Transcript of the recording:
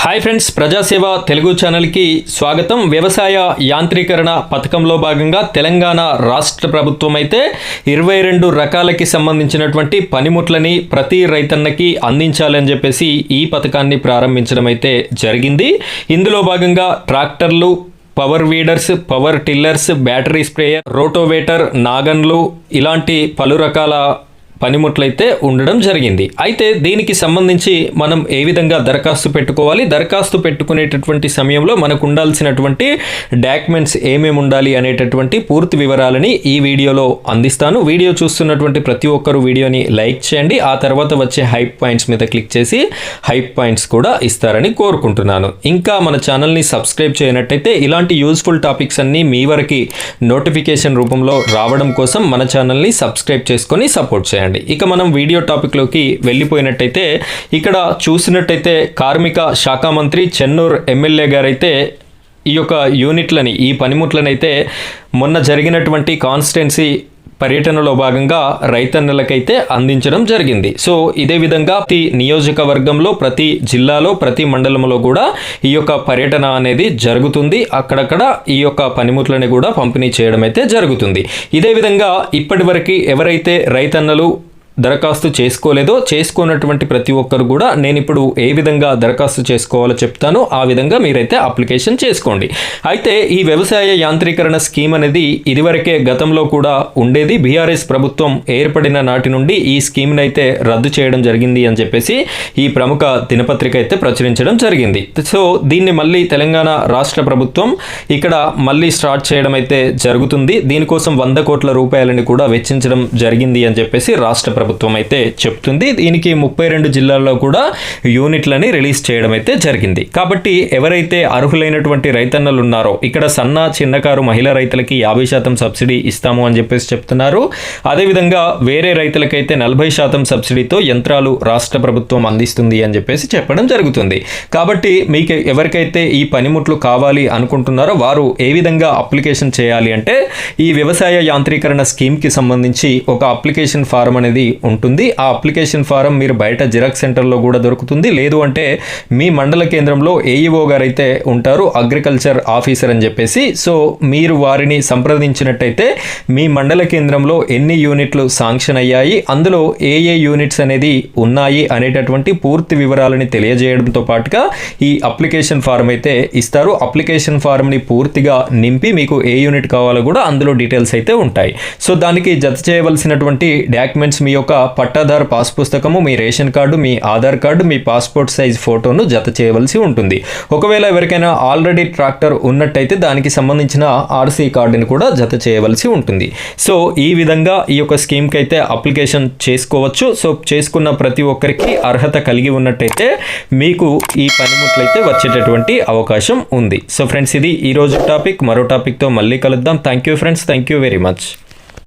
Hi friends, ప్రజాసేవ తెలుగు ఛానల్కి స్వాగతం. వ్యవసాయ యాంత్రీకరణ పథకంలో భాగంగా తెలంగాణ రాష్ట్ర ప్రభుత్వం అయితే 22 రకాలకి సంబంధించినటువంటి పనిముట్లని ప్రతి రైతన్నకి అందించాలని చెప్పేసి ఈ పథకాన్ని ప్రారంభించడం అయితే జరిగింది. ఇందులో భాగంగా ట్రాక్టర్లు, power weeders, power tillers, battery sprayer, rotovator, నాగన్లు ఇలాంటి పలు రకాల పనిముట్లయితే ఉండడం జరిగింది. అయితే దీనికి సంబంధించి మనం ఏ విధంగా దరఖాస్తు పెట్టుకోవాలి, దరఖాస్తు పెట్టుకునేటటువంటి సమయంలో మనకు ఉండాల్సినటువంటి డాక్యుమెంట్స్ ఏమేమి ఉండాలి అనేటటువంటి పూర్తి వివరాలని ఈ వీడియోలో అందిస్తాను. వీడియో చూస్తున్నటువంటి ప్రతి ఒక్కరు వీడియోని లైక్ చేయండి. ఆ తర్వాత వచ్చే హైప్ పాయింట్స్ మీద క్లిక్ చేసి హైప్ పాయింట్స్ కూడా ఇస్తారని కోరుకుంటున్నాను. ఇంకా మన ఛానల్ని సబ్స్క్రైబ్ చేయనట్టయితే ఇలాంటి యూస్ఫుల్ టాపిక్స్ అన్నీ మీ వరకు నోటిఫికేషన్ రూపంలో రావడం కోసం మన ఛానల్ని సబ్స్క్రైబ్ చేసుకొని సపోర్ట్ చేయండి. ఇక మనం వీడియో టాపిక్లోకి వెళ్ళిపోయినట్టయితే ఇక్కడ చూసినట్టయితే కార్మిక శాఖ మంత్రి చెన్నూరు ఎమ్మెల్యే గారైతే ఈ యొక్క యూనిట్లని, ఈ పనిముట్లనైతే మొన్న జరిగినటువంటి కాన్స్టిట్యున్సీ పర్యటనలో భాగంగా రైతన్నలకైతే అందించడం జరిగింది. సో ఇదే విధంగా ప్రతి నియోజకవర్గంలో, ప్రతి జిల్లాలో, ప్రతి మండలంలో కూడా ఈ యొక్క పర్యటన అనేది జరుగుతుంది. అక్కడక్కడ ఈ యొక్క పనిముట్లని కూడా పంపిణీ చేయడం అయితే జరుగుతుంది. ఇదే విధంగా ఇప్పటివరకు ఎవరైతే రైతన్నలు దరఖాస్తు చేసుకోలేదో, చేసుకున్నటువంటి ప్రతి ఒక్కరు కూడా నేను ఇప్పుడు ఏ విధంగా దరఖాస్తు చేసుకోవాలో చెప్తాను. ఆ విధంగా మీరైతే అప్లికేషన్ చేసుకోండి. అయితే ఈ వ్యవసాయ యాంత్రీకరణ స్కీమ్ అనేది ఇదివరకే గతంలో కూడా ఉండేది. బీఆర్ఎస్ ప్రభుత్వం ఏర్పడిన నాటి నుండి ఈ స్కీమ్ని అయితే రద్దు చేయడం జరిగింది అని చెప్పేసి ఈ ప్రముఖ దినపత్రిక అయితే ప్రచురించడం జరిగింది. సో దీన్ని మళ్ళీ తెలంగాణ రాష్ట్ర ప్రభుత్వం ఇక్కడ మళ్ళీ స్టార్ట్ చేయడం అయితే జరుగుతుంది. దీనికోసం 100 కోట్ల రూపాయలని కూడా వెచ్చించడం జరిగింది అని చెప్పేసి రాష్ట్ర ప్రభుత్వం అయితే చెప్తుంది. దీనికి 32 జిల్లాల్లో కూడా యూనిట్లని రిలీజ్ చేయడం అయితే జరిగింది. కాబట్టి ఎవరైతే అర్హులైనటువంటి రైతన్నలు ఉన్నారో, ఇక్కడ సన్న చిన్నకారు మహిళా రైతులకి 50% సబ్సిడీ ఇస్తాము అని చెప్పేసి చెప్తున్నారు. అదేవిధంగా వేరే రైతులకైతే 40% సబ్సిడీతో యంత్రాలు రాష్ట్ర ప్రభుత్వం అందిస్తుంది అని చెప్పేసి చెప్పడం జరుగుతుంది. కాబట్టి మీకు ఎవరికైతే ఈ పనిముట్లు కావాలి అనుకుంటున్నారో వారు ఏ విధంగా అప్లికేషన్ చేయాలి అంటే, ఈ వ్యవసాయ యాంత్రీకరణ స్కీమ్కి సంబంధించి ఒక అప్లికేషన్ ఫారం అనేది ఉంటుంది. ఆ అప్లికేషన్ ఫారం మీరు బయట జిరాక్స్ సెంటర్లో కూడా దొరుకుతుంది. లేదు అంటే మీ మండల కేంద్రంలో ఏఈఓ గారు అయితే ఉంటారు, అగ్రికల్చర్ ఆఫీసర్ అని చెప్పేసి. సో మీరు వారిని సంప్రదించినట్టయితే మీ మండల కేంద్రంలో ఎన్ని యూనిట్లు శాంక్షన్ అయ్యాయి, అందులో ఏ యూనిట్స్ అనేది ఉన్నాయి అనేటటువంటి పూర్తి వివరాలని తెలియజేయడంతో పాటుగా ఈ అప్లికేషన్ ఫారం అయితే ఇస్తారు. అప్లికేషన్ ఫారంని పూర్తిగా నింపి మీకు ఏ యూనిట్ కావాలో కూడా అందులో డీటెయిల్స్ అయితే ఉంటాయి. సో దానికి జత చేయవలసినటువంటి డాక్యుమెంట్స్ మీ యొక్క పట్టాదారు పాస్ పుస్తకము, మీ రేషన్ కార్డు, మీ ఆధార్ కార్డు, మీ పాస్పోర్ట్ సైజ్ ఫోటోను జత చేయవలసి ఉంటుంది. ఒకవేళ ఎవరికైనా ఆల్రెడీ ట్రాక్టర్ ఉన్నట్టయితే దానికి సంబంధించిన ఆర్సీ కార్డుని కూడా జత చేయవలసి ఉంటుంది. సో ఈ విధంగా ఈ యొక్క స్కీమ్కి అయితే అప్లికేషన్ చేసుకోవచ్చు. సో చేసుకున్న ప్రతి ఒక్కరికి అర్హత కలిగి ఉన్నట్టయితే మీకు ఈ పనిముట్లయితే వచ్చేటటువంటి అవకాశం ఉంది. సో ఫ్రెండ్స్, ఇది ఈరోజు టాపిక్. మరో టాపిక్తో మళ్ళీ కలుద్దాం. Thank you friends, thank you very much.